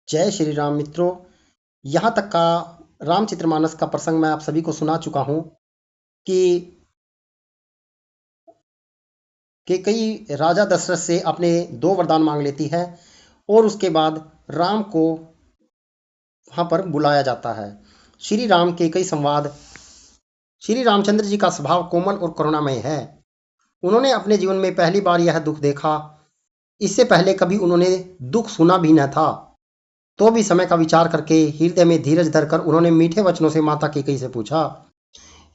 जय श्री राम मित्रों। यहाँ तक का रामचरितमानस का प्रसंग मैं आप सभी को सुना चुका हूँ कि कई राजा दशरथ से अपने 2 वरदान मांग लेती है और उसके बाद राम को वहाँ पर बुलाया जाता है। श्री राम के कई संवाद। श्री रामचंद्र जी का स्वभाव कोमल और करुणामय है। उन्होंने अपने जीवन में पहली बार यह दुख देखा। इससे पहले कभी उन्होंने दुख सुना भी न था। तो भी समय का विचार करके हृदय में धीरज धरकर उन्होंने मीठे वचनों से माता कैकेयी से पूछा,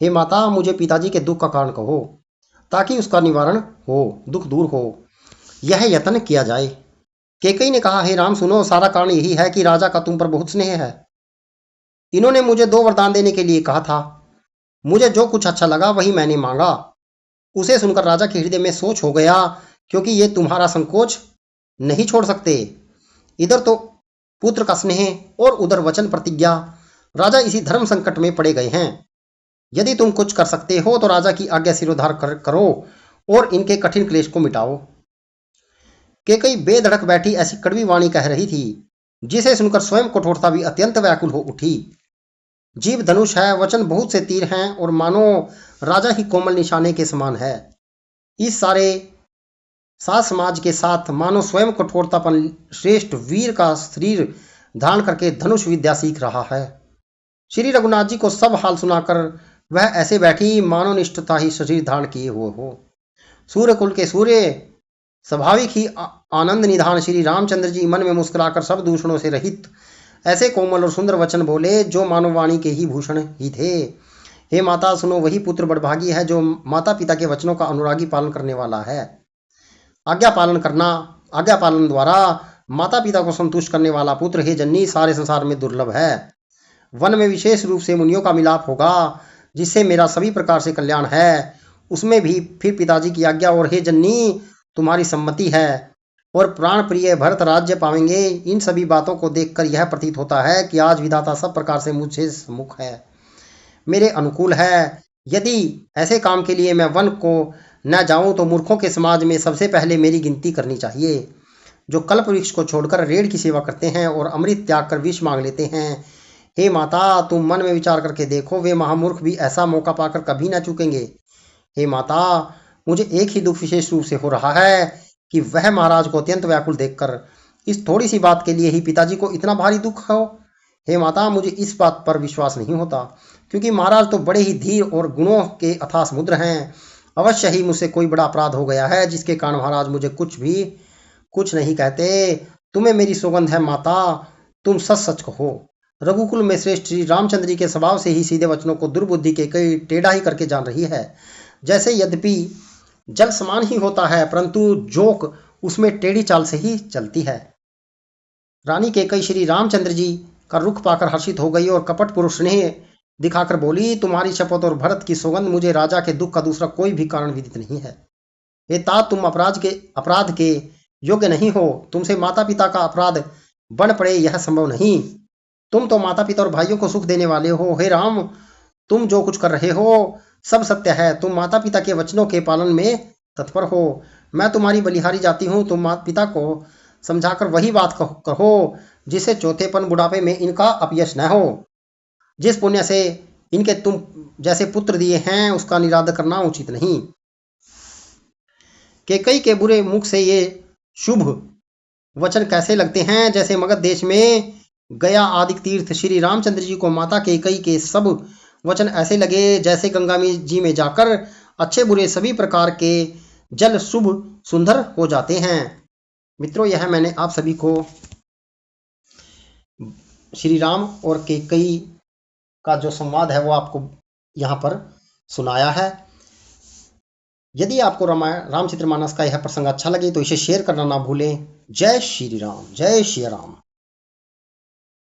हे माता, मुझे पिताजी के दुख का कारण कहो ताकि उसका निवारण हो, दुख दूर हो, यह यत्न किया जाए। कैकेयी ने कहा, हे राम सुनो, सारा कारण यही है कि राजा का तुम पर बहुत स्नेह है। इन्होंने मुझे 2 वरदान देने के लिए कहा था। मुझे जो कुछ अच्छा लगा वही मैंने मांगा। उसे सुनकर राजा के हृदय में सोच हो गया, क्योंकि ये तुम्हारा संकोच नहीं छोड़ सकते। इधर तो पुत्र का स्नेह और उधर वचन प्रतिज्ञा। राजा इसी धर्म संकट में पड़े गए हैं। यदि तुम कुछ कर सकते हो तो राजा की आज्ञा सिरोधार करो और इनके कठिन क्लेश को मिटाओ। कैकेयी बेधड़क बैठी ऐसी कड़वी वाणी कह रही थी जिसे सुनकर स्वयं कठोरता भी अत्यंत व्याकुल हो उठी। जीव धनुष है, वचन बहुत से तीर हैं और मानो राजा ही कोमल निशाने के समान है। इस सारे सात समाज के साथ मानो स्वयं कठोरतापन श्रेष्ठ वीर का शरीर धारण करके धनुष विद्या सीख रहा है। श्री रघुनाथ जी को सब हाल सुनाकर वह ऐसे बैठी मानो निष्ठता ही शरीर धारण किए हुए हो। सूर्य कुल के सूर्य, स्वाभाविक ही आनंद निधान श्री रामचंद्र जी मन में मुस्कुराकर सब दूषणों से रहित ऐसे कोमल और सुंदर वचन बोले जो मानव वाणी के ही भूषण ही थे। हे माता सुनो, वही पुत्र बड़भागी है जो माता पिता के वचनों का अनुरागी पालन करने वाला है। आज्ञा पालन द्वारा माता पिता को संतुष्ट करने वाला पुत्र, हे जननी, सारे संसार में दुर्लभ है। वन में विशेष रूप से मुनियों का मिलाप होगा जिससे मेरा सभी प्रकार से कल्याण है। उसमें भी फिर पिताजी की आज्ञा और हे जननी तुम्हारी सम्मति है और प्राण प्रिय भरत राज्य पावेंगे। इन सभी बातों को देखकर यह प्रतीत होता है कि आज विधाता सब प्रकार से मुझसे सम्मुख है, मेरे अनुकूल है। यदि ऐसे काम के लिए मैं वन को न जाऊं तो मूर्खों के समाज में सबसे पहले मेरी गिनती करनी चाहिए, जो कल्प वृक्ष को छोड़कर रेड़ की सेवा करते हैं और अमृत त्याग कर विष मांग लेते हैं। हे माता, तुम मन में विचार करके देखो, वे महामूर्ख भी ऐसा मौका पाकर कभी न चूकेंगे। हे माता, मुझे एक ही दुख विशेष रूप से हो रहा है कि वह महाराज को अत्यंत व्याकुल देखकर इस थोड़ी सी बात के लिए ही पिताजी को इतना भारी दुख हो। हे माता, मुझे इस बात पर विश्वास नहीं होता, क्योंकि महाराज तो बड़े ही धीर और गुणों के अथाह समुद्र हैं। अवश्य ही मुझसे कोई बड़ा अपराध हो गया है जिसके कारण महाराज मुझे कुछ नहीं कहते। तुम्हें मेरी सौगंध है माता, तुम सच सच कहो। रघुकुल में श्रेष्ठ श्री रामचंद्र जी के स्वभाव से ही सीधे वचनों को दुर्बुद्धि के कई टेढ़ा ही करके जान रही है। जैसे यद्यपि जल समान ही होता है परंतु जोक उसमें टेढ़ी चाल से ही चलती है। रानी कैकेयी श्री रामचंद्र जी का रुख पाकर हर्षित हो गई और कपट पुरुष स्नेह दिखाकर बोली, तुम्हारी शपथ और भरत की सौगंध, मुझे राजा के दुख का दूसरा कोई भी कारण विदित नहीं है। हे तात, तुम अपराध के योग्य नहीं हो। तुमसे माता पिता का अपराध बन पड़े यह संभव नहीं। तुम तो माता पिता और भाइयों को सुख देने वाले हो। हे राम, तुम जो कुछ कर रहे हो सब सत्य है। तुम माता पिता के वचनों के पालन में तत्पर हो। मैं तुम्हारी बलिहारी जाती हूँ। तुम माता पिता को समझाकर वही बात कहो जिससे चौथेपन बुढ़ापे में इनका अपयश न हो। जिस पुण्य से इनके तुम जैसे पुत्र दिए हैं उसका निरादर करना उचित नहीं। कैकेयी के बुरे मुख से ये शुभ वचन कैसे लगते हैं, जैसे मगध देश में गया आदि तीर्थ श्री रामचंद्र जी को माता कैकेयी के सब वचन ऐसे लगे जैसे गंगा जी में जाकर अच्छे बुरे सभी प्रकार के जल शुभ सुंदर हो जाते हैं। मित्रों, यह मैंने आप सभी को श्री राम और कैकेयी का जो संवाद है वो आपको यहाँ पर सुनाया है। यदि आपको रामचरितमानस का यह प्रसंग अच्छा लगे तो इसे शेयर करना ना भूलें। जय श्री राम, जय श्री राम।